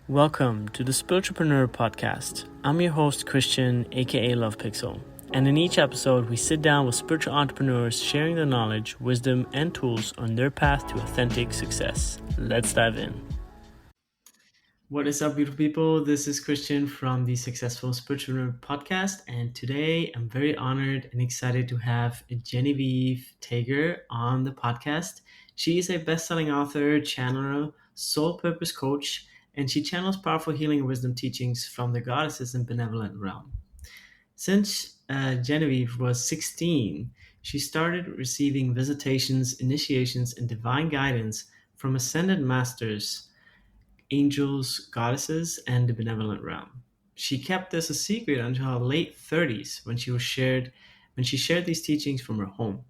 Welcome to the Spiritualpreneur Podcast. I'm your host, Christian, aka Love Pixel. And in each episode, we sit down with spiritual entrepreneurs sharing their knowledge, wisdom, and tools on their path to authentic success. Let's dive in. What is up, beautiful people? This is Christian from the Successful Spiritualpreneur Podcast. And today I'm very honored and excited to have Genevieve Taeger on the podcast. She is a best-selling author, channeler, soul purpose coach, and she channels powerful healing and wisdom teachings from the Goddesses and Benevolent Realm. Since Genevieve was 16, she started receiving visitations, initiations, and divine guidance from ascended masters, angels, goddesses, and the benevolent realm. She kept this a secret until her late 30s when she shared these teachings from her home.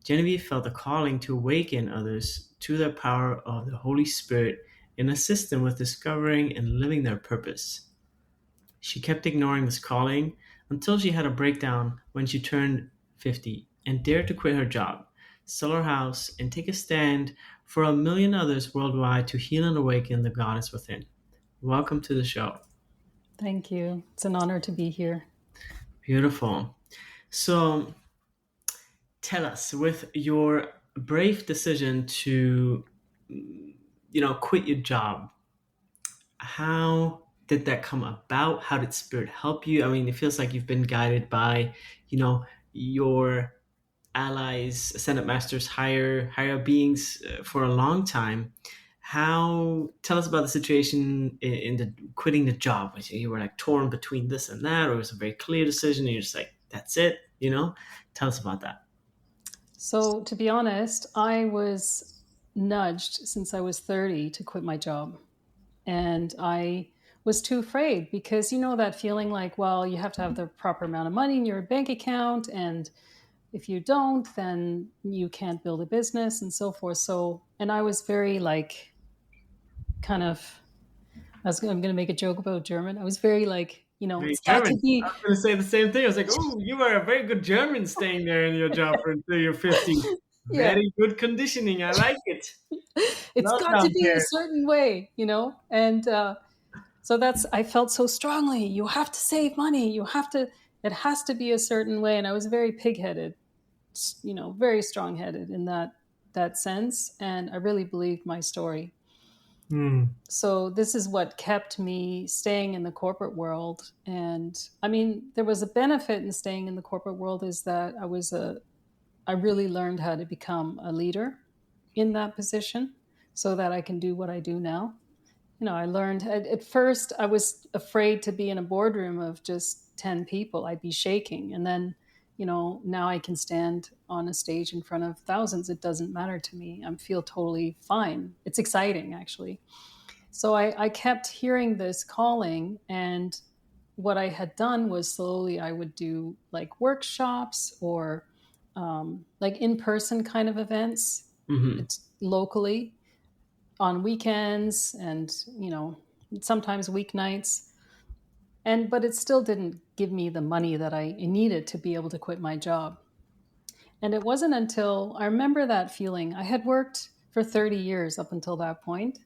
Genevieve felt a calling to awaken others to the power of the Holy Spirit and assist them with discovering and living their purpose. She kept ignoring this calling until she had a breakdown when she turned 50 and dared to quit her job, sell her house, and take a stand for 1 million others worldwide to heal and awaken the goddess within. Welcome to the show. Thank you. It's an honor to be here. Beautiful. So tell us, with your brave decision to quit your job, how did that come about? How did spirit help you? I mean, it feels like you've been guided by, your allies, ascended masters, higher beings for a long time. Tell us about the situation in the quitting the job. You were like torn between this and that, or it was a very clear decision and you're just like, that's it, Tell us about that. So to be honest, I was nudged since I was 30 to quit my job. And I was too afraid because that feeling like, well, you have to have the proper amount of money in your bank account. And if you don't, then you can't build a business and so forth. So, and I was very I'm going to make a joke about German. I was very it's got to be. I was going to say the same thing. I was like, oh, you are a very good German staying there in your job until you're 50. Yeah. Very good conditioning. I like it. It's got to be a certain way, and so I felt so strongly, you have to save money, it has to be a certain way. And I was very pig-headed, very strong-headed in that sense. And I really believed my story. So this is what kept me staying in the corporate world. And I mean, there was a benefit in staying in the corporate world, is that I really learned how to become a leader in that position so that I can do what I do now. I learned at first I was afraid to be in a boardroom of just 10 people. I'd be shaking. And then, now I can stand on a stage in front of thousands. It doesn't matter to me. I feel totally fine. It's exciting, actually. So I kept hearing this calling, and what I had done was slowly I would do like workshops or like in-person kind of events, locally on weekends and, sometimes weeknights. But it still didn't give me the money that I needed to be able to quit my job. And it wasn't until I remember that feeling. I had worked for 30 years up until that point,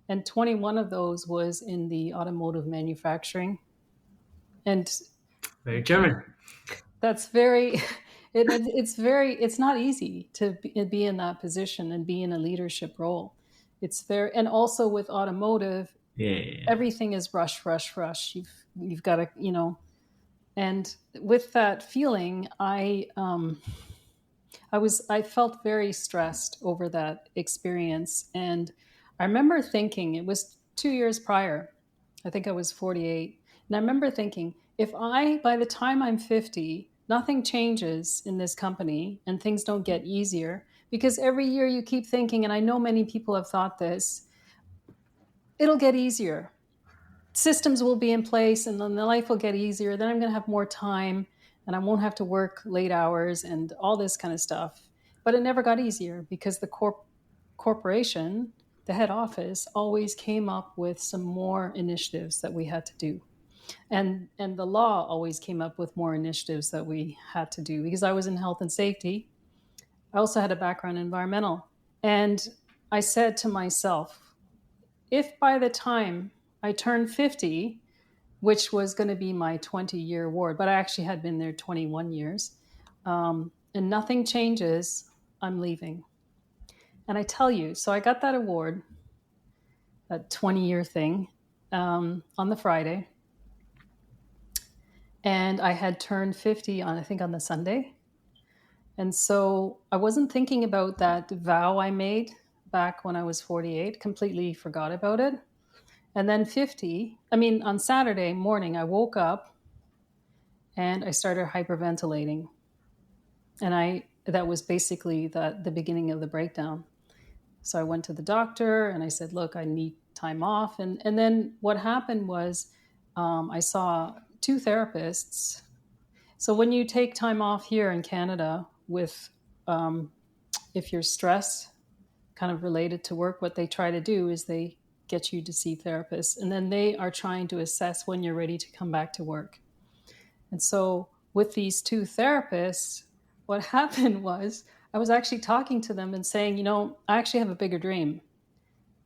and 21 of those was in the automotive manufacturing. And very German. That's very, it's not easy to be in that position and be in a leadership role. And also with automotive, everything is rush. You've got to, and with that feeling, I felt very stressed over that experience. And I remember thinking, it was 2 years prior, I think I was 48. And I remember thinking, by the time I'm 50, nothing changes in this company and things don't get easier, because every year you keep thinking, and I know many people have thought this, it'll get easier. Systems will be in place and then the life will get easier. Then I'm going to have more time and I won't have to work late hours and all this kind of stuff. But it never got easier because the corporation, the head office, always came up with some more initiatives that we had to do. And the law always came up with more initiatives that we had to do, because I was in health and safety. I also had a background in environmental. And I said to myself, if by the time I turned 50, which was going to be my 20-year award, but I actually had been there 21 years. And nothing changes, I'm leaving. And I tell you, so I got that award, that 20-year thing, on the Friday. And I had turned 50 on, I think, on the Sunday. And so I wasn't thinking about that vow I made back when I was 48, completely forgot about it. And then 50, on Saturday morning, I woke up and I started hyperventilating. And that was basically the beginning of the breakdown. So I went to the doctor and I said, look, I need time off. And then what happened was I saw 2 therapists. So when you take time off here in Canada with, if you're stressed, kind of related to work, what they try to do is they get you to see therapists. And then they are trying to assess when you're ready to come back to work. And so with these 2 therapists, what happened was I was actually talking to them and saying, I actually have a bigger dream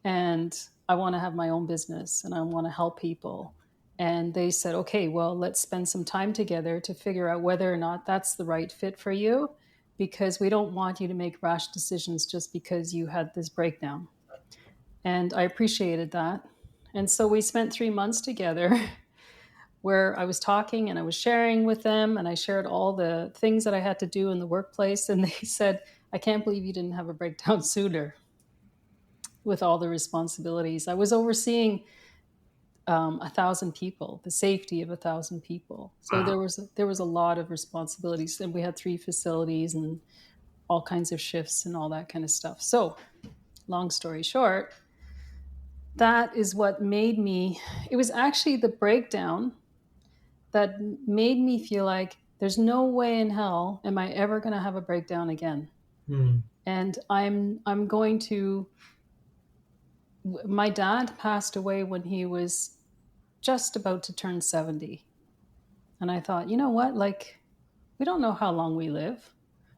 and I want to have my own business and I want to help people. And they said, okay, well, let's spend some time together to figure out whether or not that's the right fit for you, because we don't want you to make rash decisions just because you had this breakdown. And I appreciated that. And so we spent 3 months together where I was talking and I was sharing with them, and I shared all the things that I had to do in the workplace. And they said, I can't believe you didn't have a breakdown sooner with all the responsibilities. I was overseeing 1,000 people, the safety of 1,000 people. So Wow. there was a lot of responsibilities, and we had 3 facilities and all kinds of shifts and all that kind of stuff. So long story short, that is what made me, it was actually the breakdown that made me feel like there's no way in hell am I ever going to have a breakdown again. And I'm going to, my dad passed away when he was just about to turn 70. And I thought, you know what? Like, we don't know how long we live.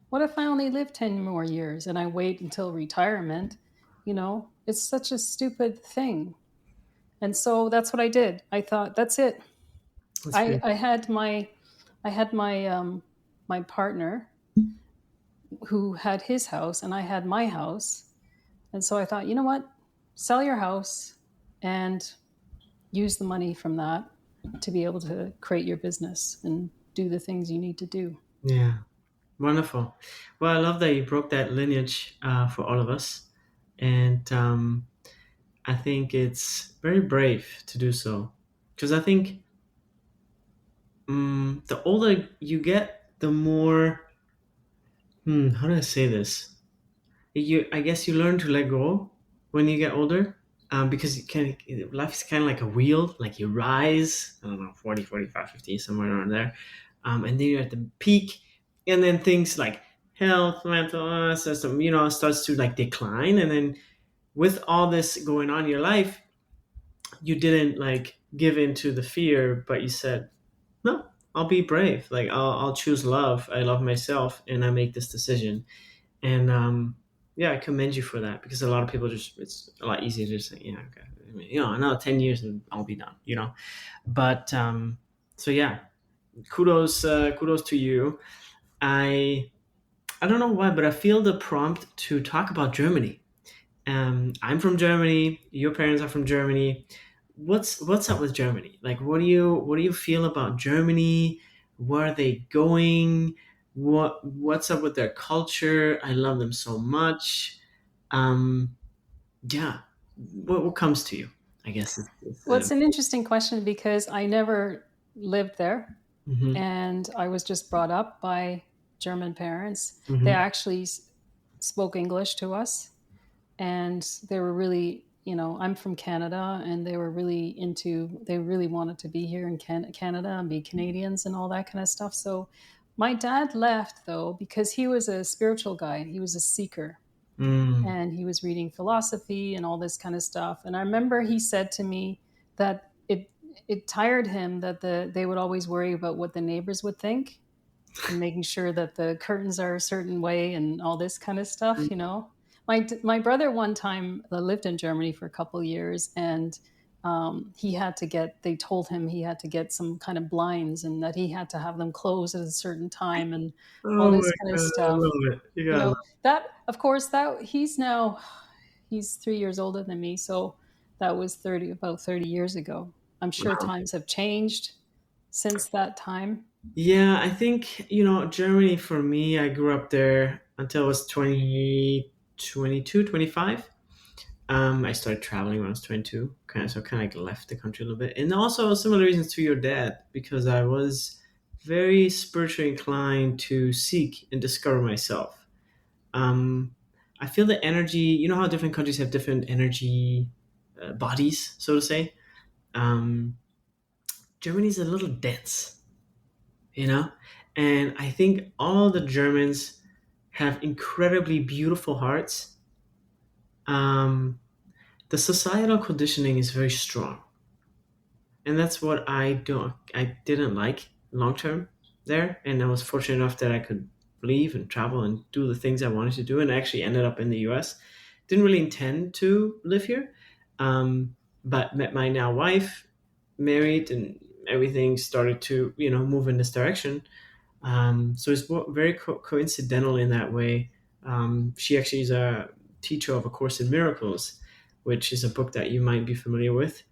What if I only live 10 more years and I wait until retirement? It's such a stupid thing. And so that's what I did. I thought, that's it. I had my my partner who had his house and I had my house. And so I thought, you know what? Sell your house and use the money from that to be able to create your business and do the things you need to do. Yeah. Wonderful. Well, I love that you broke that lineage for all of us. And I think it's very brave to do so. Because I think the older you get, the more, how do I say this? I guess you learn to let go when you get older. Because life is kind of like a wheel, like you rise, I don't know, 40, 45, 50, somewhere around there. And then you're at the peak, and then things like health, mental system, starts to like decline. And then with all this going on in your life, you didn't like give in to the fear, but you said, no, I'll be brave. Like I'll choose love. I love myself, and I make this decision. And I commend you for that, because a lot of people it's a lot easier to say, okay, another 10 years and I'll be done, But so yeah, kudos to you. I don't know why, but I feel the prompt to talk about Germany. I'm from Germany. Your parents are from Germany. What's up with Germany? Like, what do you feel about Germany? Where are they going? What's up with their culture? I love them so much. Yeah. What comes to you? I guess Well, it's an interesting question because I never lived there. Mm-hmm. And I was just brought up by German parents. Mm-hmm. They actually spoke English to us. And they were really, I'm from Canada, and they really wanted to be here in Canada and be Canadians and all that kind of stuff. So my dad left, though, because he was a spiritual guy. He was a seeker. And he was reading philosophy and all this kind of stuff. And I remember he said to me that it tired him that they would always worry about what the neighbors would think and making sure that the curtains are a certain way and all this kind of stuff. My brother one time lived in Germany for a couple of years, and they told him he had to get some kind of blinds and that he had to have them closed at a certain time and all Oh this my kind of God, I stuff. love it. You You gotta know, love that, of course, that he's 3 years older than me. So that was about 30 years ago. I'm it. sure Wow. times have changed since that time. Yeah, I think, Germany for me, I grew up there until I was 20, 22, 25. I started traveling when I was 22, kind of like left the country a little bit. And also similar reasons to your dad, because I was very spiritually inclined to seek and discover myself. Um, I feel the energy, how different countries have different energy bodies, so to say. Um, Germany's a little dense, you know? And I think all the Germans have incredibly beautiful hearts. Um, the societal conditioning is very strong. And that's what I didn't like long term there. And I was fortunate enough that I could leave and travel and do the things I wanted to do. And I actually ended up in the US. Didn't really intend to live here, but met my now wife, married, and everything started to, move in this direction. So it's very coincidental in that way. She actually is a teacher of A Course in Miracles, which is a book that you might be familiar with.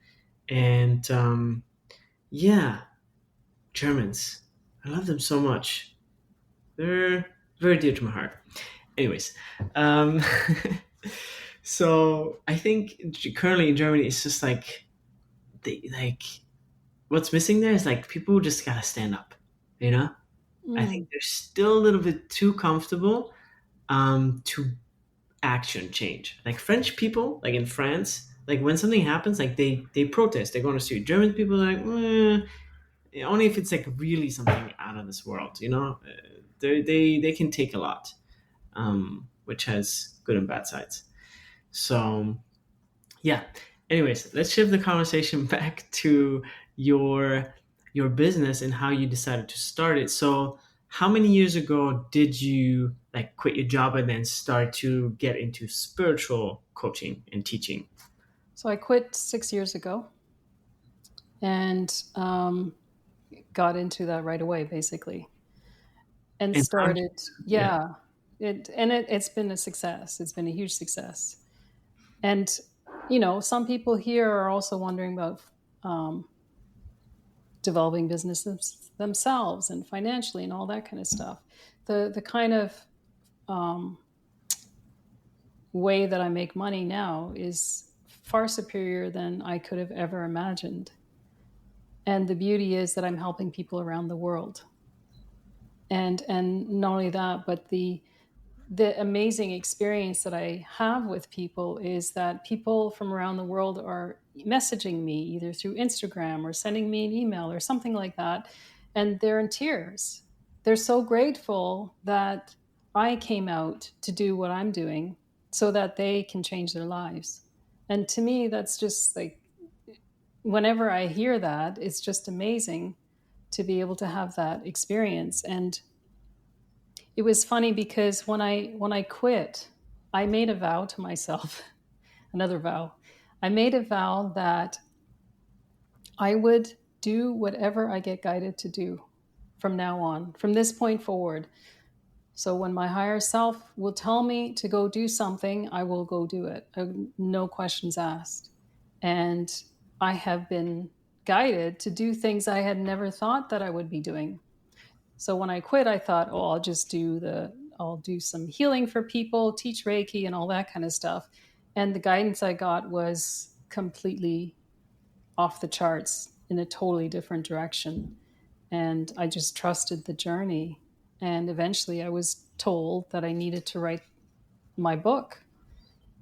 And yeah, Germans. I love them so much. They're very dear to my heart. Anyways, um, so I think currently in Germany, it's just like what's missing there is like people just gotta stand up. You know, I Mm. think they're still a little bit too comfortable to action change. Like French people, like in France, like when something happens, like they protest. They go on the street. German people are like, only if it's like really something out of this world. They can take a lot, which has good and bad sides. So yeah. Anyways, let's shift the conversation back to your your business and how you decided to start it. So how many years ago did you like quit your job and then start to get into spiritual coaching and teaching? So I quit 6 years ago and got into that right away, basically, and And how, started. yeah. Yeah, it's been a success. It's been a huge success. And some people here are also wondering about um, developing businesses themselves and financially and all that kind of stuff. The kind of um, way that I make money now is far superior than I could have ever imagined. And the beauty is that I'm helping people around the world. And not only that, but the amazing experience that I have with people is that people from around the world are messaging me either through Instagram or sending me an email or something like that. And they're in tears. They're so grateful that I came out to do what I'm doing so that they can change their lives. And to me, that's just like, whenever I hear that, it's just amazing to be able to have that experience. And it was funny because when I quit, I made a vow to myself, another vow. I made a vow that I would do whatever I get guided to do from now on, from this point forward. So when my higher self will tell me to go do something, I will go do it. No questions asked. And I have been guided to do things I had never thought that I would be doing. So when I quit, I thought, oh, I'll do some healing for people, teach Reiki and all that kind of stuff. And the guidance I got was completely off the charts in a totally different direction. And I just trusted the journey. And eventually I was told that I needed to write my book.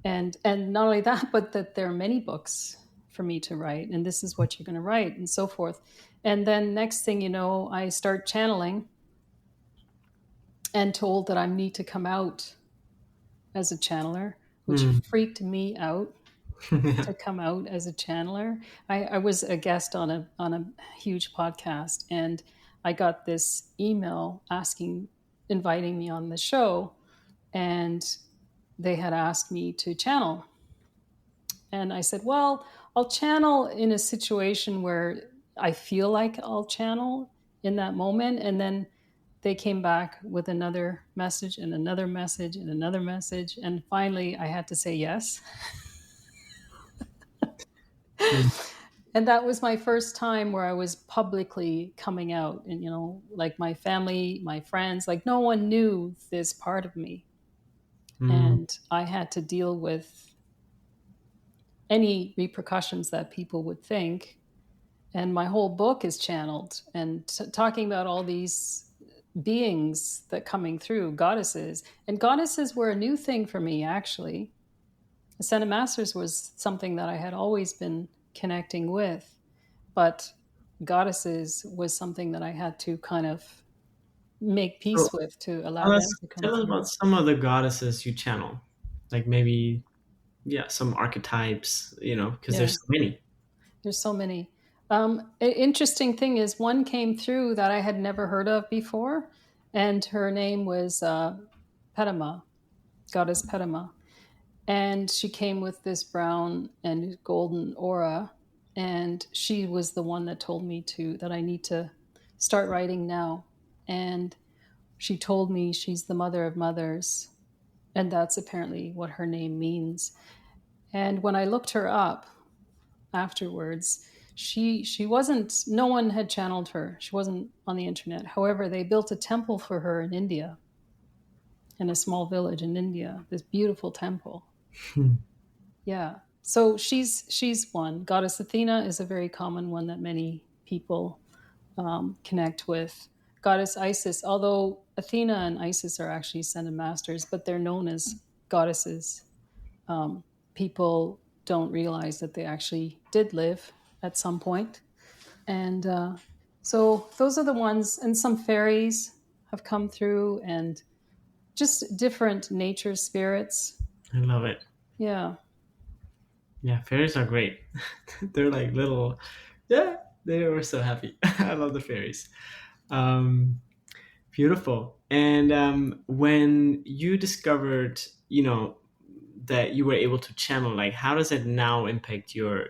And not only that, but that there are many books for me to write, and this is what you're going to write, and so forth. And then next thing you know, I start channeling and told that I need to come out as a channeler, which Hmm. freaked me out Yeah. to come out as a channeler. I was a guest on a huge podcast, and I got this email inviting me on the show, and they had asked me to channel. And I said, well, I'll channel in a situation where I feel like I'll channel in that moment, and then they came back with another message and another message and another message, and finally I had to say yes. Mm. And that was my first time where I was publicly coming out, and like my family, my friends, like no one knew this part of me, Mm. and I had to deal with any repercussions that people would think. And my whole book is channeled and talking about all these beings that coming through, goddesses. And goddesses were a new thing for me, actually. Ascended Masters was something that I had always been connecting with, but goddesses was something that I had to kind of make So peace with, to allow them to come tell us through. about some of the goddesses you channel, like maybe, yeah, some archetypes, because Yeah, there's so many. there's so many. An interesting thing is one came through that I had never heard of before, and her name was Pedama, goddess Pedama. And she came with this brown and golden aura, and she was the one that told me that I need to start writing now. And she told me she's the mother of mothers, and that's apparently what her name means. And when I looked her up afterwards, she wasn't, no one had channeled her. She wasn't on the internet. However, they built a temple for her in India, in a small village in India, this beautiful temple. Hmm. Yeah. So she's one. Goddess Athena is a very common one that many people connect with. Goddess Isis, although Athena and Isis are actually ascended masters, but they're known as goddesses. People don't realize that they actually did live at some point. And so those are the ones, and some fairies have come through, and just different nature spirits. I love it. Yeah. Yeah, fairies are great. They're like little, yeah, they were so happy. I love the fairies. Um, Beautiful. And when you discovered, that you were able to channel, like, how does it now impact your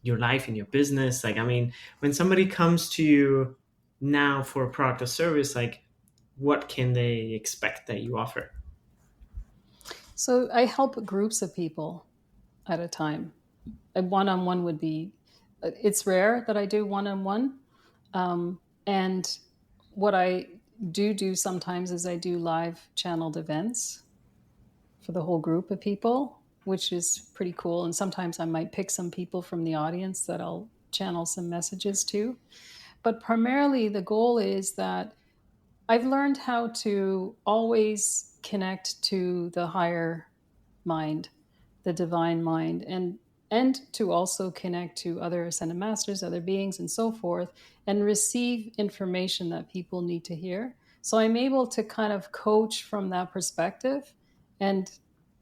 life and your business? Like, I mean, when somebody comes to you now for a product or service, like, what can they expect that you offer? So I help groups of people at a time. A one-on-one would be, it's rare that I do one-on-one. And what I do sometimes is I do live channeled events for the whole group of people, which is pretty cool. And sometimes I might pick some people from the audience that I'll channel some messages to. But primarily the goal is that I've learned how to always connect to the higher mind, the divine mind, and to also connect to other ascended masters, other beings, and so forth, and receive information that people need to hear. So I'm able to kind of coach from that perspective, and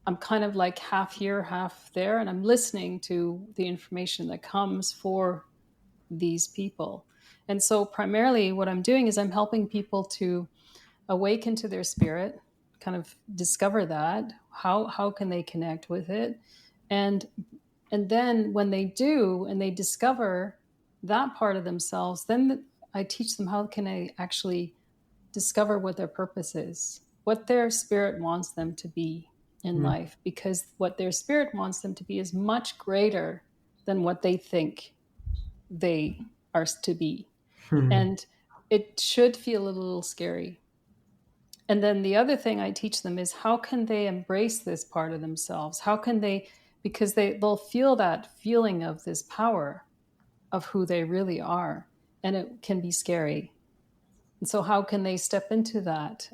I'm kind of like half here, half there, and I'm listening to the information that comes for these people. And so primarily what I'm doing is I'm helping people to awaken to their spirit, kind of discover that. How can they connect with it? And and then when they do and they discover that part of themselves, then I teach them how can they actually discover what their purpose is, what their spirit wants them to be in Hmm. life, because what their spirit wants them to be is much greater than what they think they are to be. Hmm. And it should feel a little scary. And then the other thing I teach them is how can they embrace this part of themselves? How can they, because they'll feel that feeling of this power of who they really are. And it can be scary. And so how can they step into that?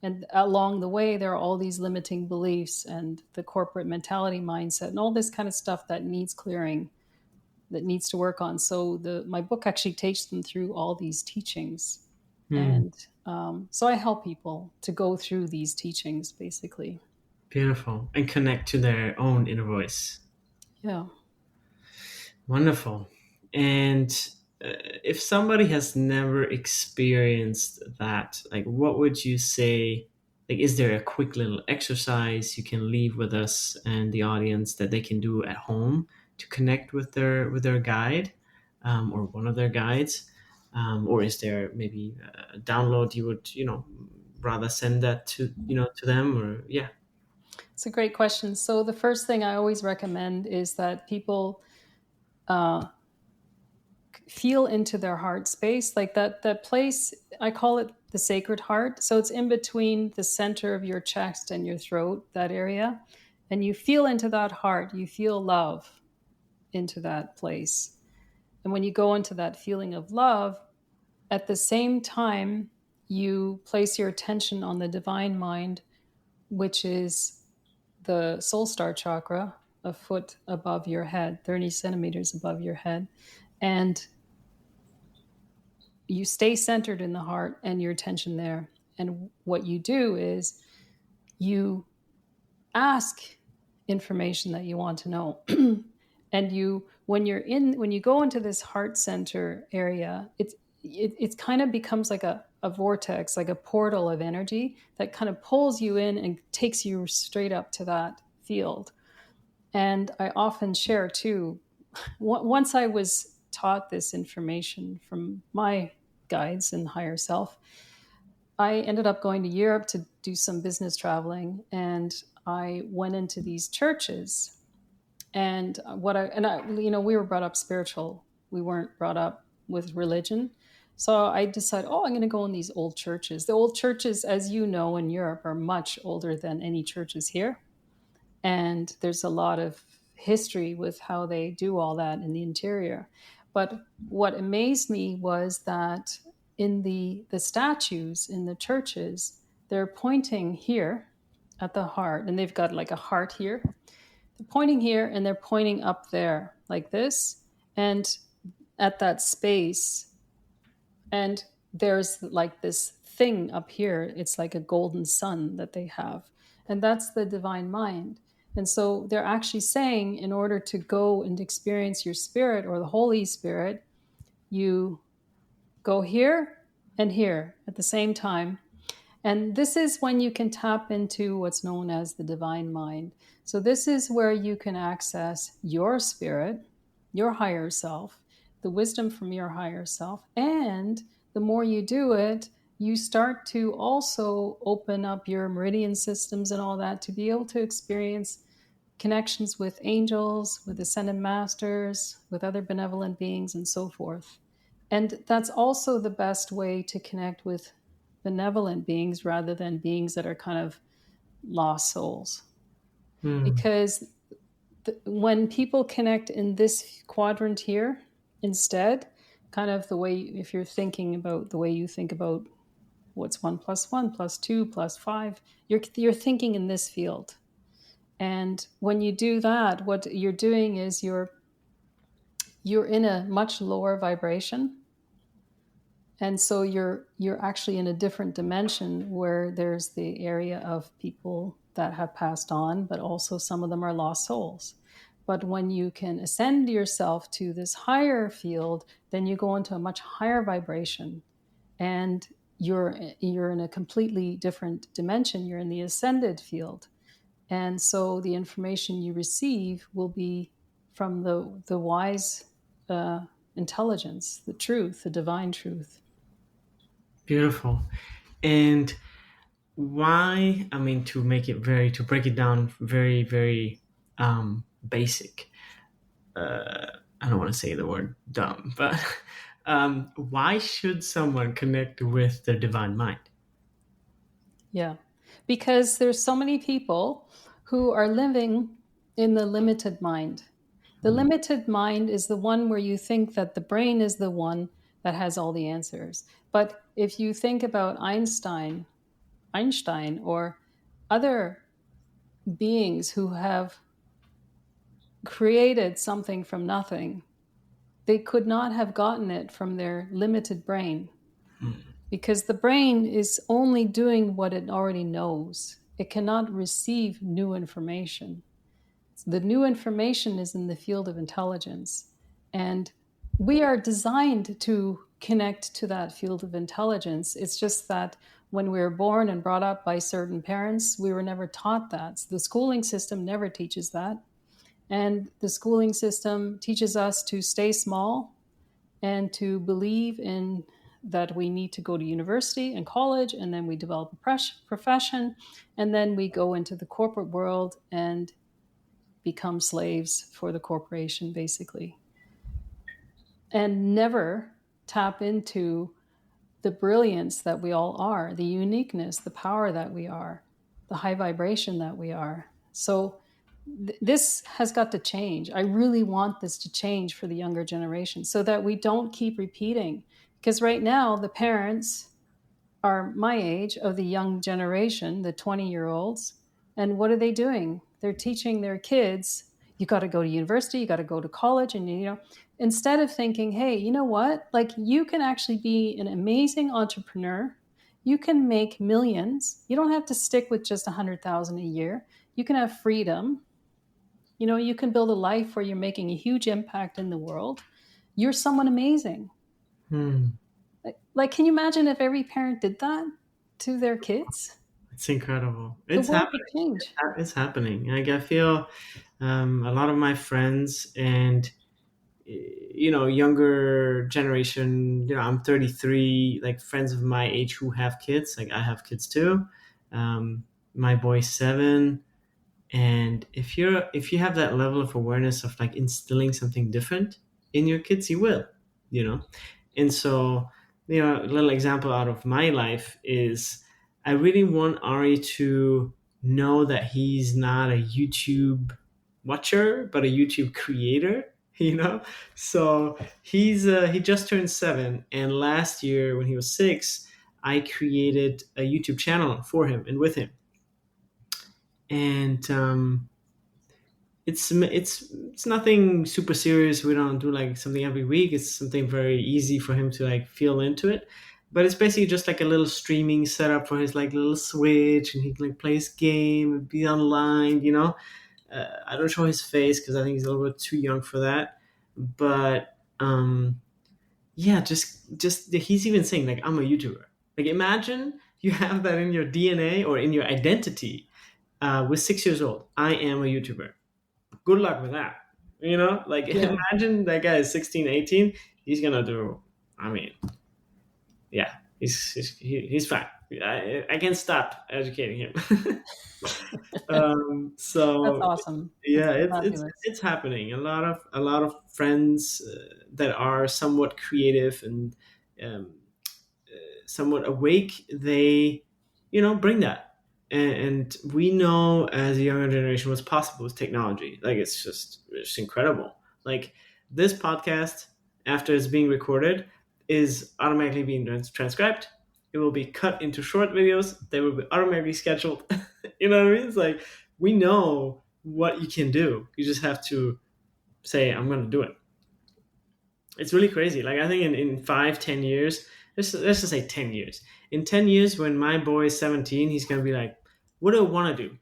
And along the way, there are all these limiting beliefs and the corporate mentality mindset and all this kind of stuff that needs clearing, that needs to work on. So my book actually takes them through all these teachings. Hmm. And so I help people to go through these teachings, basically. Beautiful. And connect to their own inner voice. Yeah. Wonderful. And if somebody has never experienced that, like, what would you say? Like, is there a quick little exercise you can leave with us and the audience that they can do at home to connect with their guide, or one of their guides, or is there maybe a download you would rather send that to them, or yeah? It's a great question. So the first thing I always recommend is that people uh, feel into their heart space, like that place. I call it the sacred heart. So it's in between the center of your chest and your throat, that area, and you feel into that heart. You feel love into that place, and when you go into that feeling of love, at the same time, you place your attention on the divine mind, which is the soul star chakra, a foot above your head, 30 centimeters above your head. And you stay centered in the heart and your attention there. And what you do is you ask information that you want to know. And when you go into this heart center area, it kind of becomes like a vortex, like a portal of energy that kind of pulls you in and takes you straight up to that field. And I often share too, once I was taught this information from my guides and higher self, I ended up going to Europe to do some business traveling, and I went into these churches. And we were brought up spiritual. We weren't brought up with religion. So I decided, I'm going to go in these old churches. The old churches, as you know, in Europe are much older than any churches here. And there's a lot of history with how they do all that in the interior. But what amazed me was that in the statues in the churches, they're pointing here at the heart, and they've got like a heart here. They're pointing here and they're pointing up there like this, and at that space. And there's like this thing up here. It's like a golden sun that they have. And that's the divine mind. And so they're actually saying, in order to go and experience your spirit or the Holy Spirit, you go here and here at the same time. And this is when you can tap into what's known as the divine mind. So this is where you can access your spirit, your higher self, the wisdom from your higher self. And the more you do it, you start to also open up your meridian systems and all that to be able to experience connections with angels, with ascended masters, with other benevolent beings, and so forth. And that's also the best way to connect with benevolent beings rather than beings that are kind of lost souls. Because when people connect in this quadrant here, instead, kind of the way, if you're thinking about the way you think about what's 1 + 1 + 2 + 5, you're thinking in this field. And when you do that, what you're doing is you're in a much lower vibration. And so you're actually in a different dimension where there's the area of people that have passed on, but also some of them are lost souls. But when you can ascend yourself to this higher field, then you go into a much higher vibration, and you're in a completely different dimension. You're in the ascended field. And so the information you receive will be from the wise intelligence, the truth, the divine truth. Beautiful. And why, to break it down very, very basic. I don't want to say the word dumb, but why should someone connect with their divine mind? Yeah, because there's so many people who are living in the limited mind. The limited mind is the one where you think that the brain is the one that has all the answers. But if you think about Einstein, or other beings who have created something from nothing, they could not have gotten it from their limited brain, because the brain is only doing what it already knows. It cannot receive new information. The new information is in the field of intelligence. And we are designed to connect to that field of intelligence. It's just that when we were born and brought up by certain parents, we were never taught that. So the schooling system never teaches that. And the schooling system teaches us to stay small and to believe in that we need to go to university and college, and then we develop a profession, and then we go into the corporate world and become slaves for the corporation, basically. And never tap into the brilliance that we all are, the uniqueness, the power that we are, the high vibration that we are. So this has got to change. I really want this to change for the younger generation so that we don't keep repeating. Because right now, the parents are my age of the young generation, the 20-year-olds. And what are they doing? They're teaching their kids, you got to go to university, you got to go to college. And, instead of thinking, hey, you know what? Like, you can actually be an amazing entrepreneur. You can make millions. You don't have to stick with just 100,000 a year. You can have freedom. You can build a life where you're making a huge impact in the world. You're someone amazing. Like, can you imagine if every parent did that to their kids? It's incredible. The world would change. It's happening. Like, I feel a lot of my friends and younger generation. I'm 33. Like, friends of my age who have kids. Like, I have kids too. My boy's 7. And if you have that level of awareness of like instilling something different in your kids, you will, And so, a little example out of my life is I really want Ari to know that he's not a YouTube watcher, but a YouTube creator, So he just turned 7, and last year when he was 6, I created a YouTube channel for him and with him. And it's nothing super serious. We don't do like something every week. It's something very easy for him to like feel into it. But it's basically just like a little streaming setup for his like little Switch, and he can like play his game and be online. I don't show his face because I think he's a little bit too young for that. But yeah, just he's even saying like, I'm a YouTuber. Like, imagine you have that in your DNA or in your identity. With 6 years old, I am a YouTuber. Good luck with that. Imagine that guy is 16, 18. He's going to do, yeah, he's fine. I can't stop educating him. So that's awesome. Yeah, it's happening. A lot of friends that are somewhat creative and somewhat awake, they bring that. And we know as a younger generation what's possible with technology. Like, it's incredible. Like, this podcast, after it's being recorded, is automatically being transcribed. It will be cut into short videos. They will be automatically scheduled. You know what I mean? It's like, we know what you can do. You just have to say, I'm going to do it. It's really crazy. Like, I think in 5-10 years, let's just say 10 years. In 10 years, when my boy is 17, he's going to be like, what do I want to do?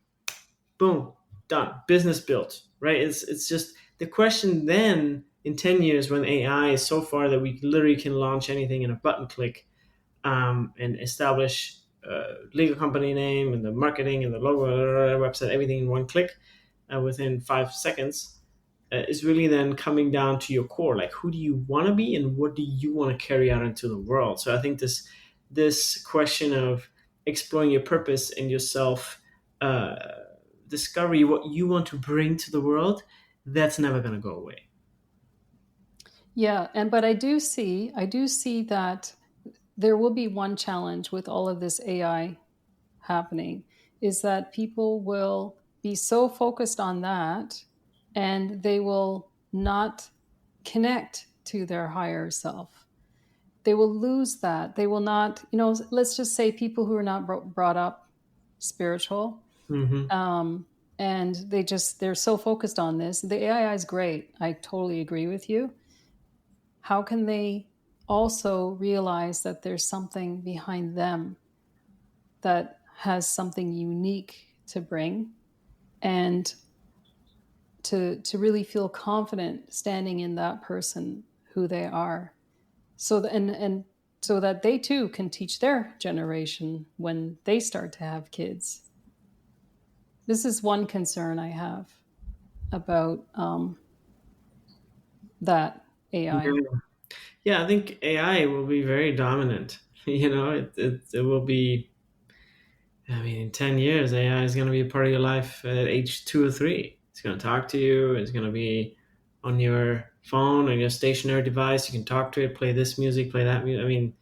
Boom, done. Business built, right? It's just the question then in 10 years, when AI is so far that we literally can launch anything in a button click, and establish a legal company name and the marketing and the logo, website, everything in one click within 5 seconds, is really then coming down to your core. Like, who do you want to be and what do you want to carry out into the world? So I think this question of exploring your purpose and yourself, discovery, what you want to bring to the world, that's never going to go away. Yeah, but I do see that there will be one challenge with all of this AI happening, is that people will be so focused on that and they will not connect to their higher self. They will lose that. They will not, let's just say people who are not brought up spiritual, and they're so focused on this. The AI is great. I totally agree with you. How can they also realize that there's something behind them that has something unique to bring, and to really feel confident standing in that person, who they are, so that they too can teach their generation when they start to have kids. This is one concern I have. about that AI. Yeah, I think AI will be very dominant. It will be. I mean, in 10 years, AI is going to be a part of your life at age 2 or 3. It's going to talk to you. It's going to be on your phone, on your stationary device. You can talk to it, play this music, play that music. I mean,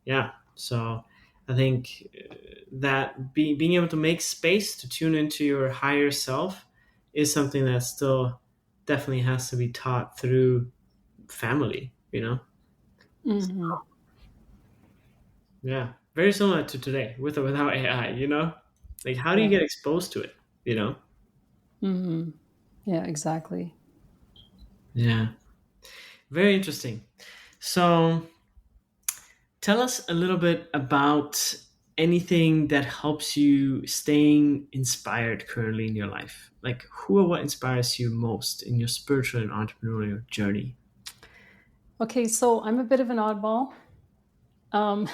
yeah. So I think that being able to make space to tune into your higher self is something that still definitely has to be taught through family. Mm-hmm. Yeah, very similar to today, with or without AI. Like, how do you Yeah. get exposed to it? You know? Mm-hmm. Yeah, exactly. Yeah, very interesting. So, tell us a little bit about anything that helps you staying inspired currently in your life. Like, who or what inspires you most in your spiritual and entrepreneurial journey? Okay, so I'm a bit of an oddball. Um,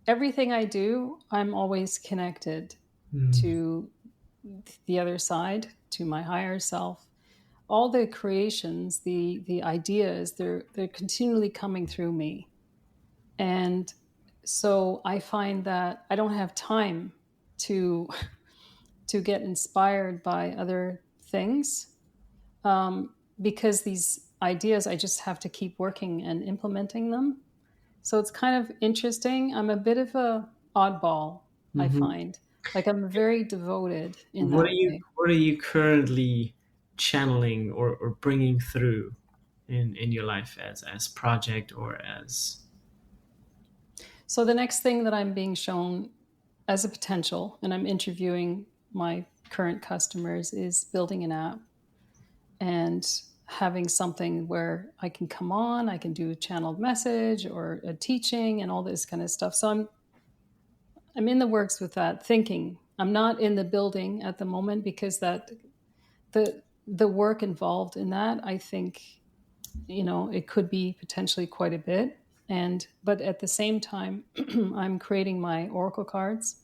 everything I do, I'm always connected Mm. to the other side, to my higher self. All the creations, the ideas, they're continually coming through me. And so I find that I don't have time to to get inspired by other things, because these ideas, I just have to keep working and implementing them. So it's kind of interesting. I'm a bit of a oddball, I Hmm. find. Like I'm very devoted in What are that you way. What are you currently channeling or bringing through in your life as project or as? So the next thing that I'm being shown as a potential, and I'm interviewing my current customers, is building an app and having something where I can come on, I can do a channeled message or a teaching and all this kind of stuff. So I'm in the works with that thinking. I'm not in the building at the moment because that the work involved in that, I think, it could be potentially quite a bit. And but at the same time, I'm creating my oracle cards.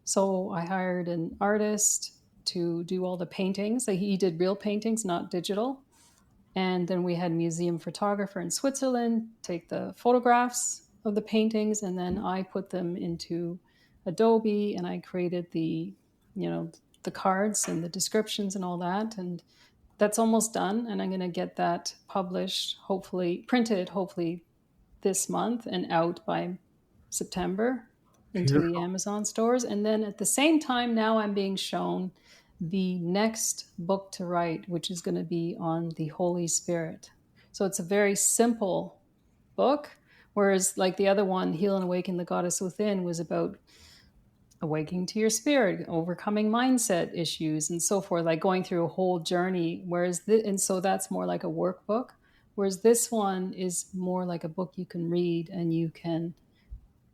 So I hired an artist to do all the paintings. Like he did real paintings, not digital. And then we had a museum photographer in Switzerland take the photographs of the paintings, and then I put them into Adobe and I created you know, the cards and the descriptions and all that. And that's almost done. And I'm going to get that published, hopefully printed, hopefully this month and out by September into the Beautiful. Amazon stores. And then at the same time, now I'm being shown the next book to write, which is going to be on the Holy Spirit. So it's a very simple book, whereas like the other one, Heal and Awaken the Goddess Within, was about awakening to your spirit, overcoming mindset issues, and so forth, like going through a whole journey. And so that's more like a workbook. Whereas this one is more like a book you can read and you can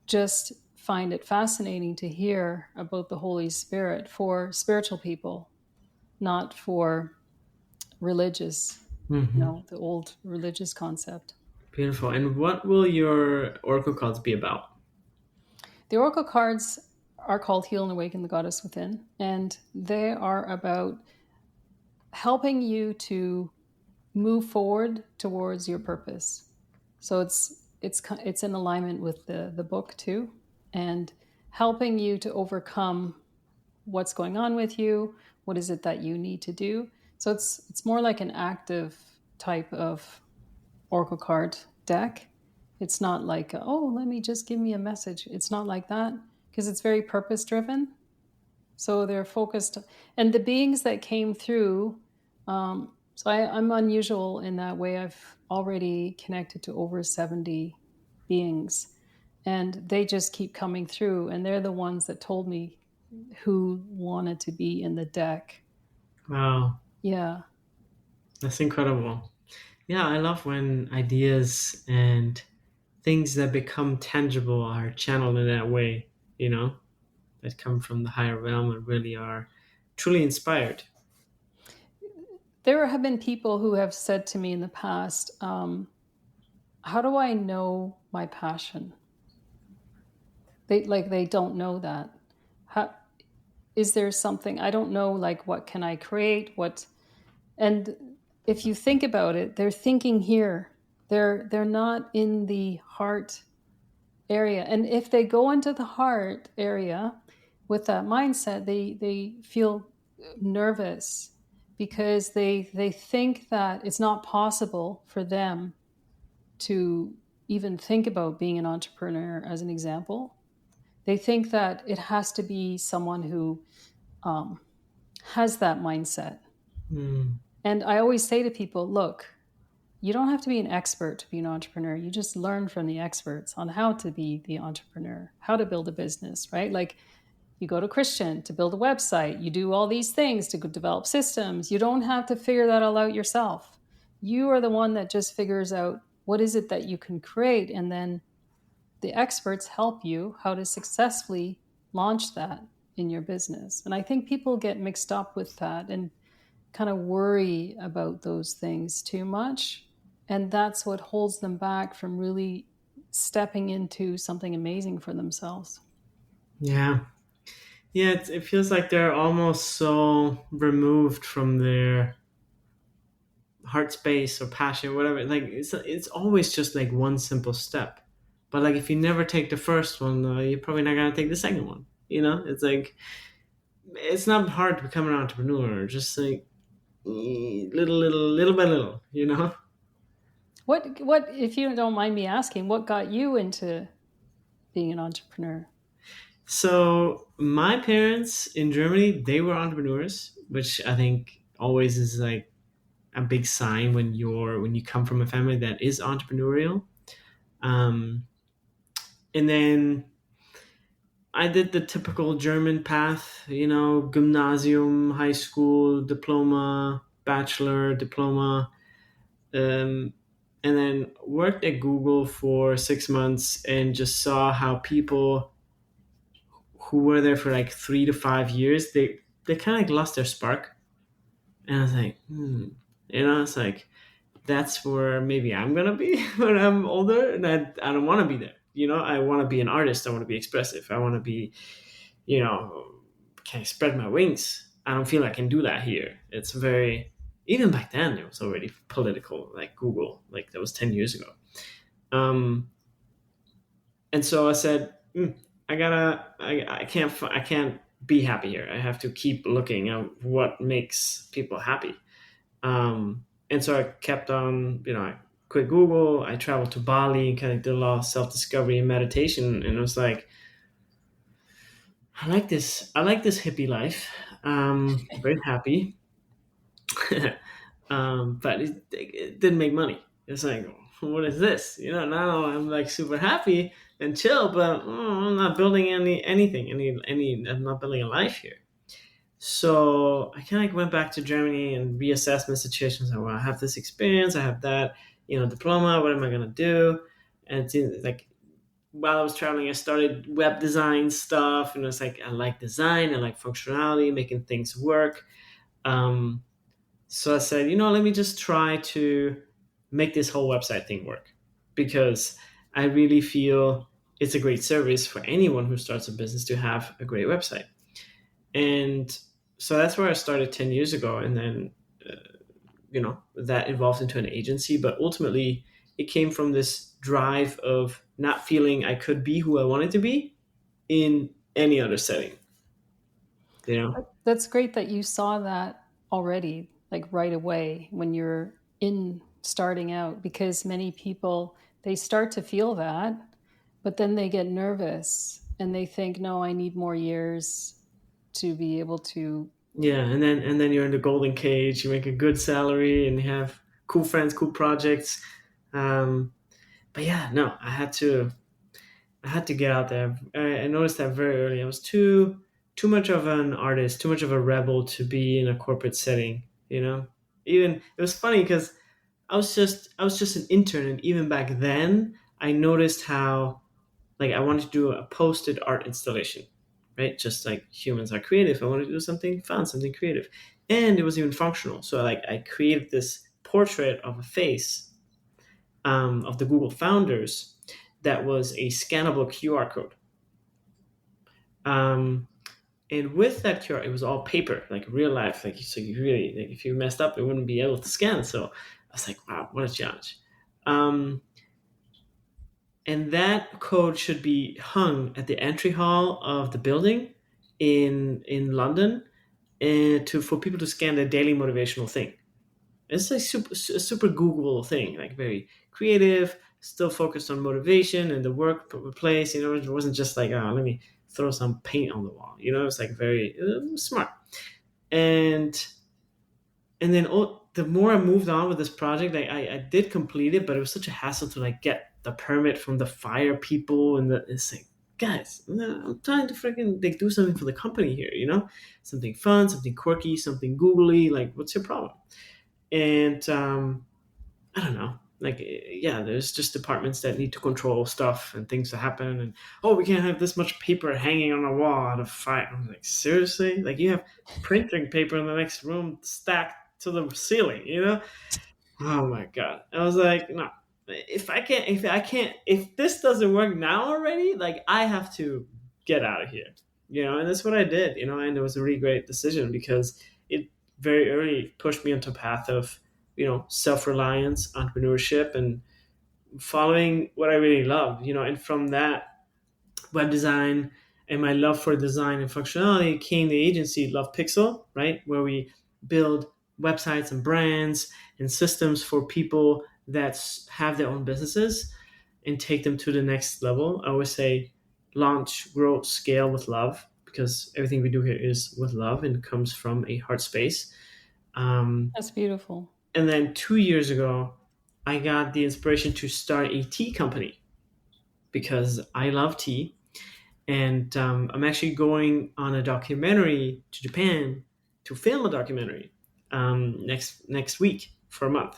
just find it fascinating to hear about the Holy Spirit for spiritual people, not for religious, Hmm. the old religious concept. Beautiful. And what will your oracle cards be about? The oracle cards are called Heal and Awaken the Goddess Within, and they are about helping you to move forward towards your purpose. So it's in alignment with the book too, and helping you to overcome what's going on with you. What is it that you need to do? So it's more like an active type of oracle card deck. It's not like, oh, let me just give me a message. It's not like that because it's very purpose driven. So they're focused, and the beings that came through. I'm unusual in that way. I've already connected to over 70 beings, and they just keep coming through. And they're the ones that told me who wanted to be in the deck. Wow, Yeah. that's incredible. Yeah, I love when ideas and things that become tangible are channeled in that way, that come from the higher realm and really are truly inspired. There have been people who have said to me in the past, how do I know my passion? They don't know that. How, is there something I don't know, like what can I create, what, And if you think about it, they're thinking here. They're not in the heart area. And if they go into the heart area with that mindset, they feel nervous because they think that it's not possible for them to even think about being an entrepreneur, as an example. They think that it has to be someone who has that mindset. And I always say to people, look, you don't have to be an expert to be an entrepreneur. You just learn from the experts on how to be the entrepreneur, how to build a business, right? Like, you go to Christian to build a website, you do all these things to develop systems. You don't have to figure that all out yourself. You are the one that just figures out what is it that you can create, and then the experts help you how to successfully launch that in your business. And I think people get mixed up with that and kind of worry about those things too much. And that's what holds them back from really stepping into something amazing for themselves. Yeah. Yeah, it feels like they're almost so removed from their heart space or passion, whatever. Like it's always just like one simple step. But like if you never take the first one, you're probably not gonna take the second one. It's like it's not hard to become an entrepreneur. Just like little by little. What, if you don't mind me asking, what got you into being an entrepreneur? So my parents in Germany, they were entrepreneurs, which I think always is like a big sign when you come from a family that is entrepreneurial. And then I did the typical German path, gymnasium, high school, diploma, bachelor, diploma, um, and then worked at Google for 6 months and just saw how people who were there for like 3 to 5 years, they kind of like lost their spark. And I was like, it's like, that's where maybe I'm going to be when I'm older. And I don't want to be there. I want to be an artist. I want to be expressive. I want to be, can I spread my wings? I don't feel I can do that here. It's very, even back then, it was already political, like Google, like that was 10 years ago. And so I said, I can't be happy here. I have to keep looking at what makes people happy. And so I kept on, I quit Google. I traveled to Bali and kind of did a lot of self-discovery and meditation. And it was like, I like this hippie life. Very happy. But it didn't make money. It's like, what is this? Now I'm like super happy and chill, but I'm not building anything. I'm not building a life here. So I kind of went back to Germany and reassessed my situation. So, well, I have this experience, I have that, diploma. What am I gonna do? And it's like while I was traveling, I started web design stuff, and it's like I like design, I like functionality, making things work. So I said, let me just try to make this whole website thing work, because I really feel it's a great service for anyone who starts a business to have a great website. And so that's where I started 10 years ago. And then, that evolved into an agency. But ultimately, it came from this drive of not feeling I could be who I wanted to be in any other setting. That's great that you saw that already, like right away when you're in starting out, because many people, they start to feel that, but then they get nervous and they think, no, I need more years to be able to. Yeah, and then you're in the golden cage. You make a good salary and you have cool friends, cool projects. But yeah, no, I had to get out there. I noticed that very early. I was too much of an artist, too much of a rebel to be in a corporate setting. Even it was funny because I was just an intern, and even back then, I noticed how like I wanted to do a posted art installation, right? Just like humans are creative, I wanted to do something fun, something creative, and it was even functional. So like I created this portrait of a face of the Google founders that was a scannable QR code. And with that QR, it was all paper, like real life. Like, so you really, like, if you messed up, it wouldn't be able to scan. So I was like, wow, what a challenge. And that code should be hung at the entry hall of the building in London, for people to scan their daily motivational thing. It's like a super Googleable thing, like very creative, still focused on motivation and the workplace. You know, it wasn't just like, oh, let me throw some paint on the wall. You know, it's like very smart. And then the more I moved on with this project, I did complete it, but it was such a hassle to like get the permit from the fire people, and it's like, guys, I'm trying to freaking like do something for the company here, you know, something fun, something quirky, something googly. Like, what's your problem? And I don't know. Like, yeah, there's just departments that need to control stuff and things that happen. And, oh, we can't have this much paper hanging on a wall out of fire. I'm like, seriously? Like, you have printing paper in the next room stacked to the ceiling, you know? Oh my God. I was like, no, if this doesn't work now already, like, I have to get out of here, you know? And that's what I did, you know? And it was a really great decision because it very early pushed me onto a path of, you know, self-reliance, entrepreneurship, and following what I really love, you know. And from that, web design and my love for design and functionality, came the agency Love Pixel, right, where we build websites and brands and systems for people that have their own businesses and take them to the next level. I always say launch, grow, scale with love, because everything we do here is with love and comes from a heart space. That's beautiful. And then 2 years ago, I got the inspiration to start a tea company because I love tea. And I'm actually going on a documentary to Japan to film a documentary next week for a month.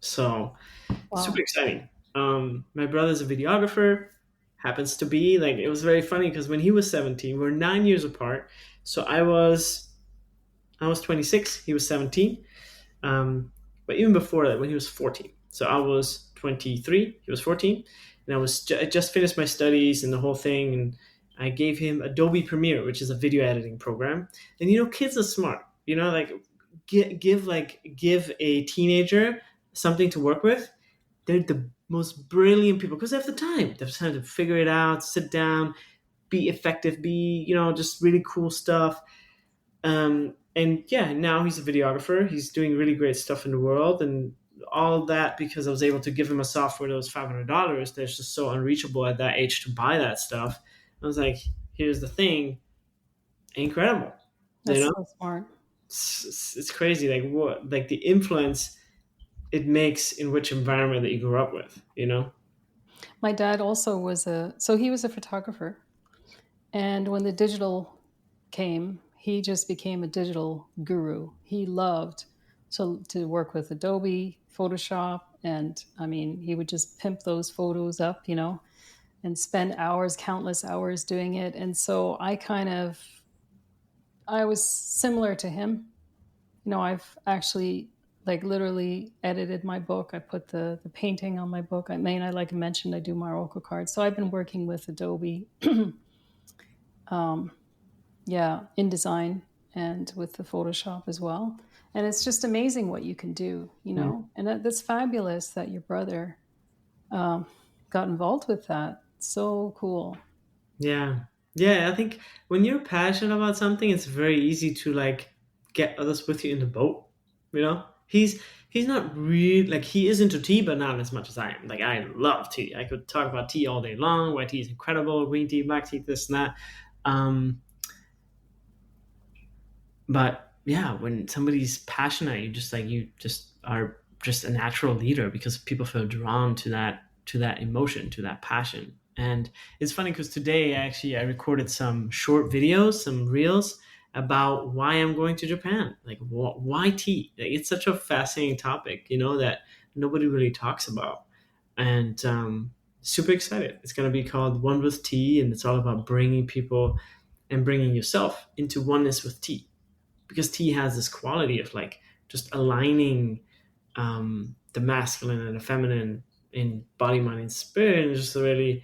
So super Wow. exciting. My brother's a videographer, happens to be like, it was very funny because when he was 17, we're 9 years apart. So I was 26, he was 17. But even before that, when he was 14, so I was 23, he was 14, and I just finished my studies and the whole thing, and I gave him Adobe Premiere, which is a video editing program. And you know, kids are smart. You know, like give a teenager something to work with. They're the most brilliant people because they have the time. They have time to figure it out, sit down, be effective, be, you know, just really cool stuff. And yeah, now he's a videographer. He's doing really great stuff in the world, and all that because I was able to give him a software that was $500. That's just so unreachable at that age to buy that stuff. I was like, here's the thing, incredible. You That's know, so smart. it's crazy. Like what, like the influence it makes in which environment that you grew up with. You know. My dad also he was a photographer. And when the digital came, he just became a digital guru. He loved to work with Adobe, Photoshop, and I mean, he would just pimp those photos up, you know, and spend hours, countless hours doing it. And so I was similar to him. You know, I've actually like literally edited my book. I put the painting on my book. I like I mentioned, I do my Oracle cards. So I've been working with Adobe yeah, InDesign and with the Photoshop as well. And it's just amazing what you can do, you Mm. know. And that's fabulous that your brother um, got involved with that. So cool. Yeah. Yeah, I think when you're passionate about something, it's very easy to like get others with you in the boat. You know? He's not really like, he is into tea, but not as much as I am. Like, I love tea. I could talk about tea all day long. White tea is incredible, green tea, black tea, this and that. Um, but yeah, when somebody's passionate, you just are just a natural leader because people feel drawn to that emotion, to that passion. And it's funny because today I recorded some short videos, some reels about why I'm going to Japan. Like, why tea? Like, it's such a fascinating topic, you know, that nobody really talks about. And super excited. It's going to be called One with Tea, and it's all about bringing people and bringing yourself into oneness with tea, because tea has this quality of like just aligning the masculine and the feminine in body, mind, and spirit, and just really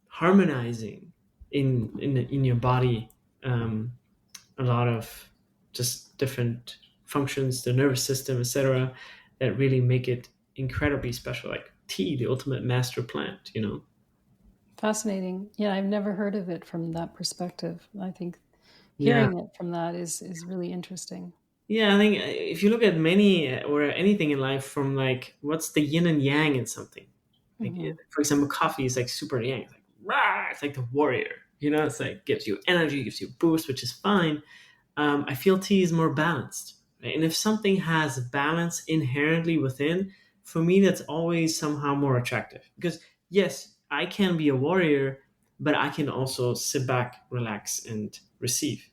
harmonizing in your body. a lot of just different functions, the nervous system, etc., that really make it incredibly special. Like tea, the ultimate master plant, you know? Fascinating. Yeah, I've never heard of it from that perspective. I think Yeah. hearing it from that is really interesting. Yeah, I think if you look at many or anything in life from like what's the yin and yang in something, like Hmm. for example, coffee is like super yang, it's like rah, it's like the warrior, you know, it's like gives you energy, gives you a boost, which is fine. I feel tea is more balanced, right? And if something has balance inherently within, for me, that's always somehow more attractive. Because yes, I can be a warrior, but I can also sit back, relax, and receive.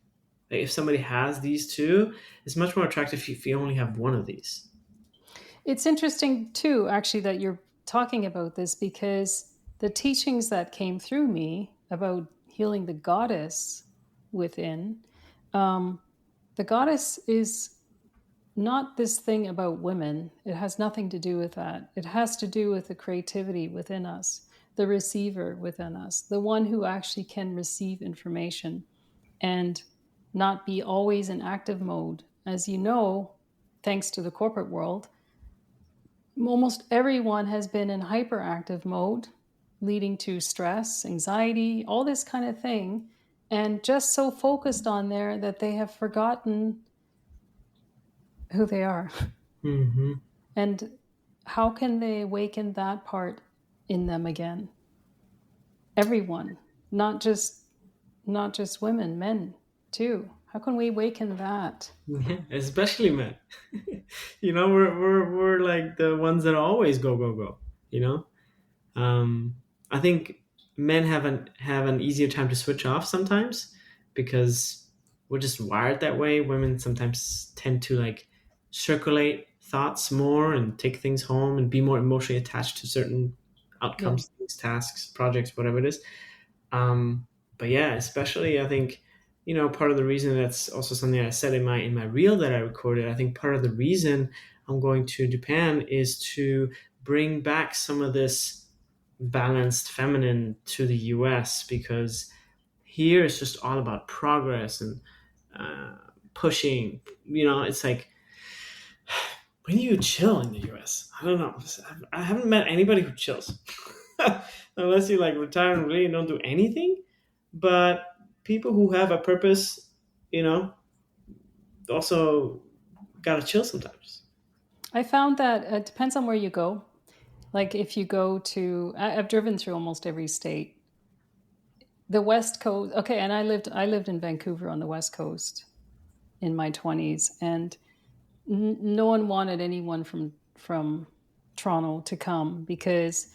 Like if somebody has these two, it's much more attractive if you only have one of these. It's interesting too, actually, that you're talking about this because the teachings that came through me about healing the goddess within, um, the goddess is not this thing about women. It has nothing to do with that. It has to do with the creativity within us, the receiver within us, the one who actually can receive information and not be always in active mode. As you know, thanks to the corporate world, almost everyone has been in hyperactive mode, leading to stress, anxiety, all this kind of thing, and just so focused on there that they have forgotten who they are. Mm-hmm. And how can they awaken that part in them again? Everyone, not just women, men too. How can we awaken that? Yeah, especially men. You know, we're like the ones that always go go go. You know, I think men have an easier time to switch off sometimes because we're just wired that way. Women sometimes tend to like circulate thoughts more and take things home and be more emotionally attached to certain Yeah. outcomes, things, tasks, projects, whatever it is. Um, but yeah, especially I think, you know, part of the reason, that's also something I said in my reel that I recorded. I think part of the reason I'm going to Japan is to bring back some of this balanced feminine to the US, because here it's just all about progress and uh, pushing. You know, it's like, when do you chill in the US? I don't know. I haven't met anybody who chills. Unless you like retire and really don't do anything. But people who have a purpose, you know, also gotta chill sometimes. I found that it depends on where you go. Like if you go to, I've driven through almost every state. The West Coast, okay, and I lived in Vancouver on the West Coast in my 20s, and no one wanted anyone from Toronto to come because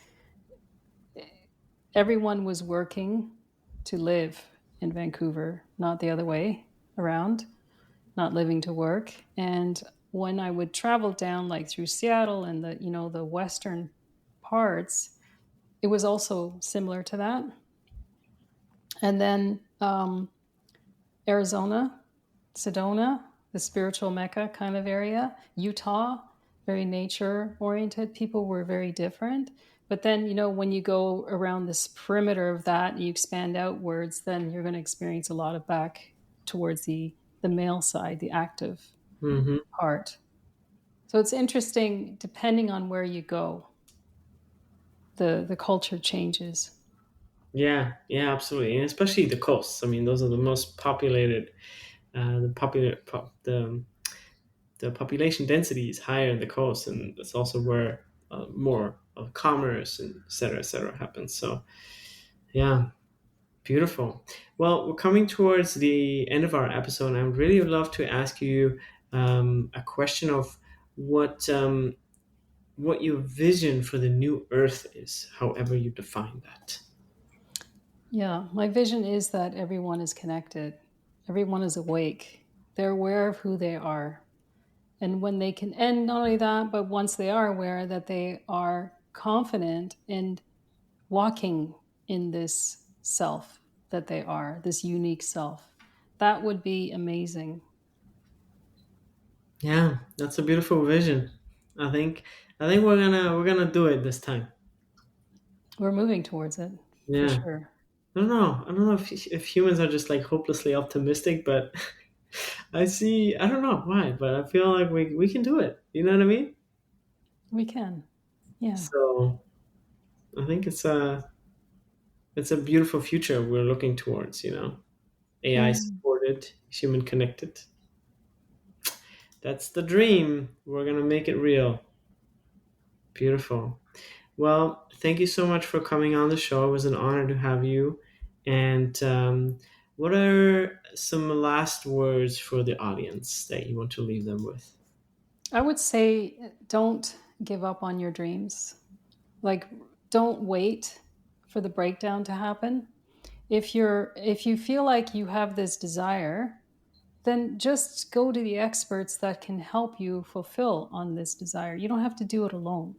everyone was working to live in Vancouver, not the other way around, not living to work. And when I would travel down like through Seattle and the western parts, it was also similar to that. And then Arizona, Sedona, the spiritual Mecca kind of area, Utah, very nature oriented. People were very different. But then, when you go around this perimeter of that and you expand outwards, then you're going to experience a lot of back towards the male side, the active Hmm. part. So it's interesting, depending on where you go, the culture changes. Yeah, yeah, absolutely, and especially the coasts. I mean, those are the most populated. The population density is higher in the coast, and that's also where more of commerce and et cetera happens. So yeah, beautiful. Well, we're coming towards the end of our episode, and I would really love to ask you a question of what what your vision for the new Earth is, however you define that. Yeah, my vision is that everyone is connected, everyone is awake, they're aware of who they are. And when they can, and not only that, but once they are aware, that they are confident in walking in this self that they are, this unique self. That would be amazing. Yeah, that's a beautiful vision. I think I think we're gonna do it this time. We're moving towards it for Yeah. sure. I don't know. I don't know if humans are just like hopelessly optimistic, but I see. I don't know why, but I feel like we can do it. You know what I mean? We can. Yeah. So I think it's a beautiful future we're looking towards. AI Yeah. supported, human connected. That's the dream. We're gonna make it real. Beautiful. Well, thank you so much for coming on the show. It was an honor to have you. And what are some last words for the audience that you want to leave them with? I would say don't give up on your dreams. Like, don't wait for the breakdown to happen. If you feel like you have this desire, then just go to the experts that can help you fulfill on this desire. You don't have to do it alone,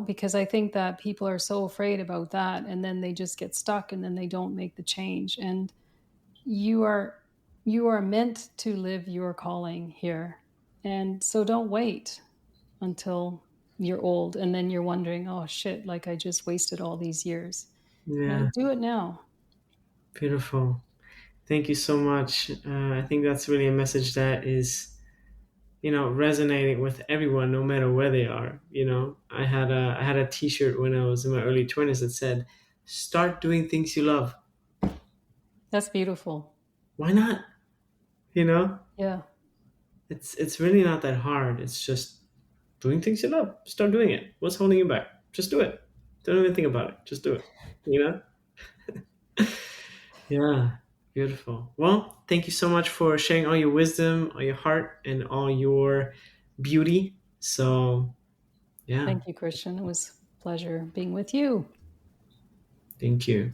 because I think that people are so afraid about that, and then they just get stuck, and then they don't make the change. And you are you are meant to live your calling here. And so don't wait until you're old and then you're wondering, oh shit, like I just wasted all these years. Yeah, Do it now. beautiful. Thank you so much. I think that's really a message that is, resonating with everyone, no matter where they are. I had a T-shirt when I was in my early 20s that said, "Start doing things you love." That's beautiful. Why not? You know, Yeah. it's really not that hard. It's just doing things you love. Start doing it. What's holding you back? Just do it. Don't even think about it. Just do it. You know? Yeah. Beautiful. Well, thank you so much for sharing all your wisdom, all your heart, and all your beauty. So, yeah. Thank you, Christian. It was a pleasure being with you. Thank you.